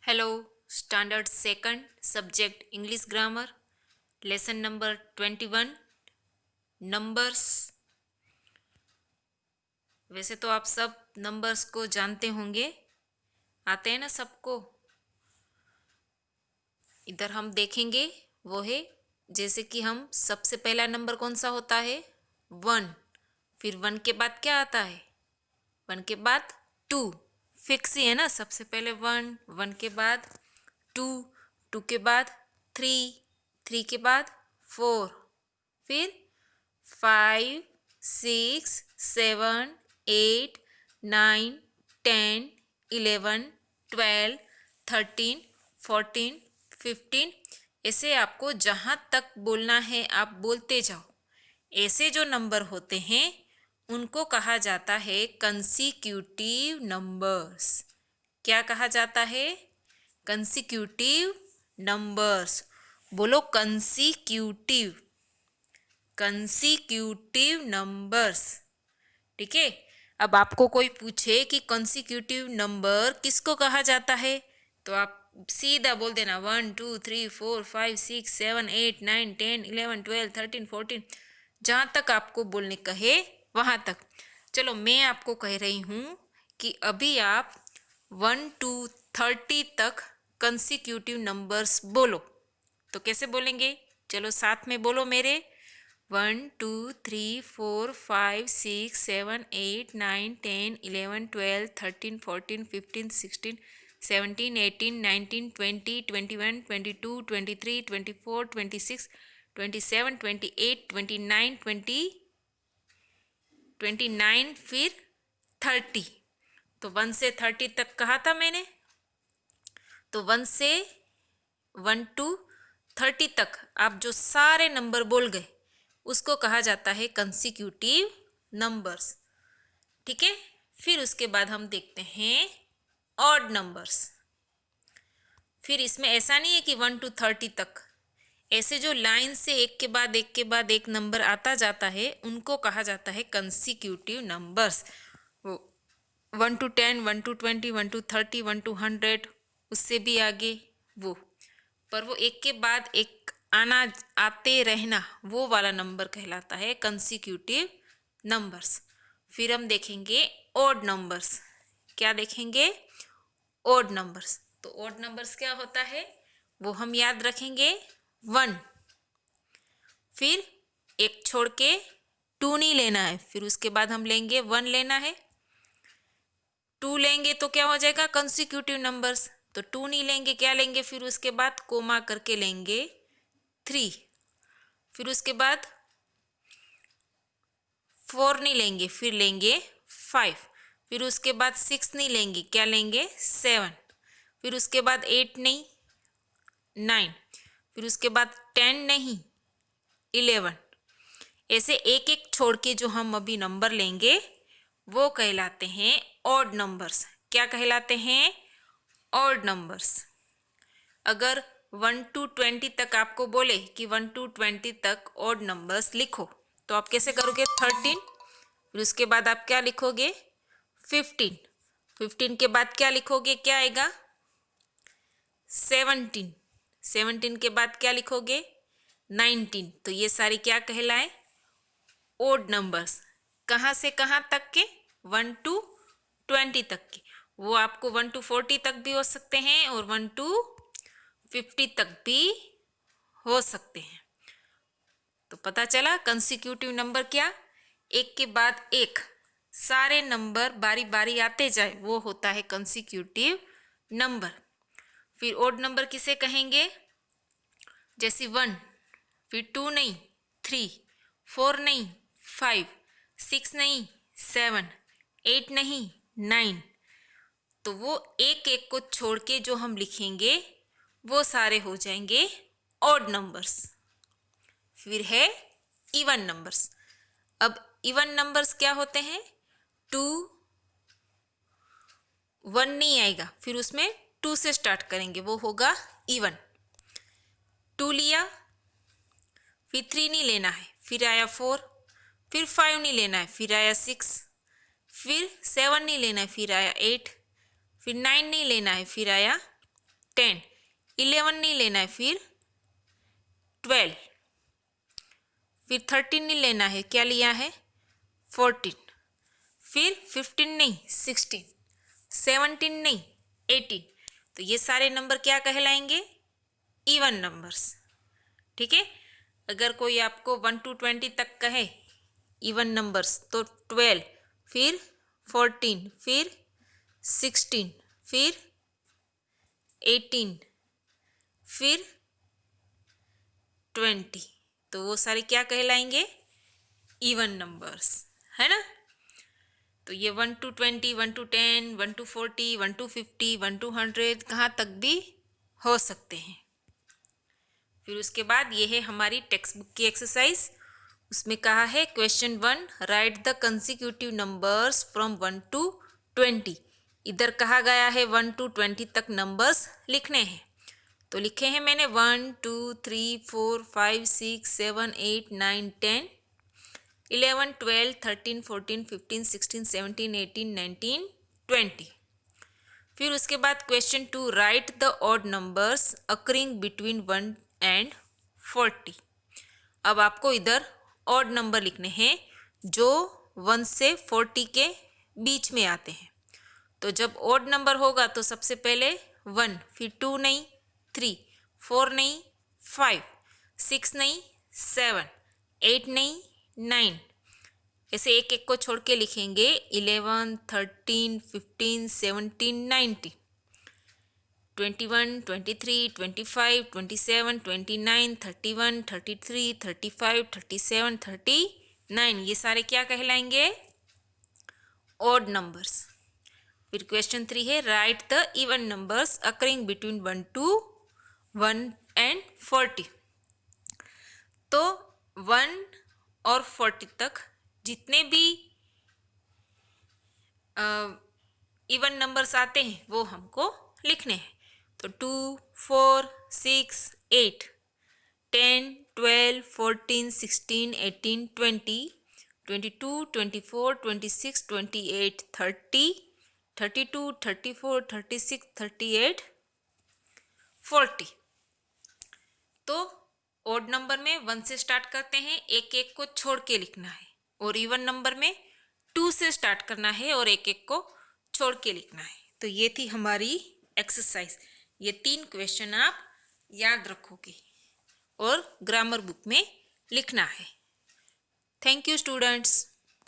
Hello. Standard second subject English grammar lesson number 21 numbers. वैसे तो आप सब नंबर्स को जानते होंगे, आते हैं ना सबको। इधर हम देखेंगे वो है, जैसे कि हम सबसे पहला नंबर कौन सा होता है, 1। फिर 1 के बाद क्या आता है, 1 के बाद 2। फिक्स ही है ना, सबसे पहले 1, 1 के बाद 2, 2 के बाद 3, 3 के बाद 4, फिर 5, 6, 7, 8, 9, 10, 11, 12, 13, 14, 15। ऐसे आपको जहाँ तक बोलना है आप बोलते जाओ। ऐसे जो नंबर होते हैं उनको कहा जाता है कंसिक्यूटिव नंबर्स। क्या कहा जाता है, कंसिक्यूटिव नंबर्स। बोलो कंसिक्यूटिव, कंसिक्यूटिव नंबर्स। ठीक है। अब आपको कोई पूछे कि कंसिक्यूटिव नंबर किसको कहा जाता है, तो आप सीधा बोल देना 1, 2, 3, 4, 5, 6, 7, 8, 9, 10, 11, 12, 13, 14। जहाँ तक आपको बोलने कहे वहाँ तक। चलो मैं आपको कह रही हूँ कि अभी आप 1 to 30 तक कंसिक्यूटिव नंबर्स बोलो। तो कैसे बोलेंगे, चलो साथ में बोलो मेरे। 1, 2, 3, 4, 5, 6, 7, 8, 9, 10, 11, 12, 13, 14, 15, 16, 17, 18, 19, 20, 21, 22, 23, 24, 26, 27, 28, 29, 29, फिर 30। तो 1 से 30 तक कहा था मैंने। तो 1 to 30 तक आप जो सारे नंबर बोल गए उसको कहा जाता है कंसिक्यूटिव नंबर्स। ठीक है। फिर उसके बाद हम देखते हैं ऑड नंबर्स। फिर इसमें ऐसा नहीं है कि 1 to 30 तक, ऐसे जो लाइन से एक के बाद एक के बाद एक नंबर आता जाता है उनको कहा जाता है कंसिक्यूटिव नंबर्स। वो 1 to 10, 1 to 20, 1 to 30, 1 to 100, उससे भी आगे वो, पर वो एक के बाद एक आना आते रहना वो वाला नंबर कहलाता है कंसिक्यूटिव नंबर्स। फिर हम देखेंगे ओड नंबर्स। क्या देखेंगे, ओड नंबर्स। तो ओड नंबर्स क्या होता है वो हम याद रखेंगे, 1। फिर एक छोड़ के 2 नहीं लेना है, फिर उसके बाद हम लेंगे 1 लेना है। 2 लेंगे तो क्या हो जाएगा कंसिक्यूटिव नंबर्स। तो 2 नहीं लेंगे, क्या लेंगे, फिर उसके बाद कोमा करके लेंगे 3। फिर उसके बाद 4 नहीं लेंगे, फिर लेंगे 5। फिर उसके बाद 6 नहीं लेंगे, क्या लेंगे 7। फिर उसके बाद 8 नहीं, 9। फिर उसके बाद 10 नहीं, 11। ऐसे एक एक छोड़ के जो हम अभी नंबर लेंगे वो कहलाते हैं ऑड नंबर्स। क्या कहलाते हैं, ऑड नंबर्स। अगर 1 to 20 तक आपको बोले कि 1 to 20 तक ऑड नंबर्स लिखो, तो आप कैसे करोगे, 13। फिर उसके बाद आप क्या लिखोगे, 15। 15 के बाद क्या लिखोगे, क्या आएगा, 17। 17 के बाद क्या लिखोगे, 19। तो ये सारी क्या कहलाए, ओड नंबर्स। कहाँ से कहाँ तक के, 1 to 20 तक के। वो आपको 1 to 40 तक भी हो सकते हैं और 1 to 50 तक भी हो सकते हैं। तो पता चला कंसिक्यूटिव नंबर क्या, एक के बाद एक सारे नंबर बारी बारी आते जाए वो होता है कंसिक्यूटिव नंबर। फिर ओड नंबर किसे कहेंगे, जैसे 1, फिर 2 नहीं, 3, 4 नहीं, 5, 6 नहीं, 7, 8 नहीं, 9। तो वो एक एक को छोड़ के जो हम लिखेंगे वो सारे हो जाएंगे ऑड नंबर्स। फिर है इवन नंबर्स। अब इवन नंबर्स क्या होते हैं, 2, 1 नहीं आएगा, फिर उसमें 2 से स्टार्ट करेंगे, वो होगा इवन। 2 लिया, फिर 3 नहीं लेना है, फिर आया 4। फिर 5 नहीं लेना है, फिर आया 6। फिर 7 नहीं लेना है, फिर आया 8। फिर 9 नहीं लेना है, फिर आया 10, 11 नहीं लेना है, फिर 12, फिर 13 नहीं लेना है, क्या लिया है 14, फिर 15 नहीं 16, 17 नहीं 18। तो ये सारे नंबर क्या कहलाएंगे, इवन नंबर्स। ठीक है, अगर कोई आपको 1 to 20 तक कहे इवन नंबर्स तो 12, फिर 14, फिर 16, फिर 18, फिर 20, तो वो सारे क्या कहलाएंगे, इवन नंबर्स, है ना। तो ये 1 to 20, 1 to 10, 1 to 40, 1 to 50, 1 to 100 कहाँ तक भी हो सकते हैं। फिर उसके बाद ये है हमारी टेक्स्ट बुक की एक्सरसाइज। उसमें कहा है question 1, right the consecutive numbers from 1 to 20। इधर कहा गया है 1 to 20 तक नंबर्स लिखने हैं। तो लिखे हैं मैंने 1 2 3 4 5 6 7 8 9 10 11 12 13 14 15 16 17 18 19 20। फिर उसके बाद question 2, right the odd numbers occurring between 1 and 40। अब आपको इधर ऑड नंबर लिखने हैं जो 1 से 40 के बीच में आते हैं। तो जब ऑड नंबर होगा तो सबसे पहले 1, फिर 2 नहीं 3, 4 नहीं 5, 6 नहीं 7, 8 नहीं 9, ऐसे एक एक को छोड़ के लिखेंगे 11 13 15 17 19 21 23 25 27 29 31 33 35 37 39, ये सारे क्या कहलाएंगे, ऑड नंबर्स। फिर क्वेश्चन 3 है right the even numbers occurring between 1 and 40। तो 1 और 40 तक जितने भी इवन नंबर्स आते हैं वो हमको लिखने हैं। तो 2 4 6 8 10 12 14 16 18 20 22 24 26 28 30 32 34 36 38 40। तो ओड नंबर में 1 से स्टार्ट करते हैं, एक एक को छोड़ के लिखना है, और इवन नंबर में 2 से स्टार्ट करना है और एक एक को छोड़ के लिखना है। तो ये थी हमारी एक्सरसाइज। ये 3 क्वेश्चन आप याद रखोगे और ग्रामर बुक में लिखना है। Thank you students.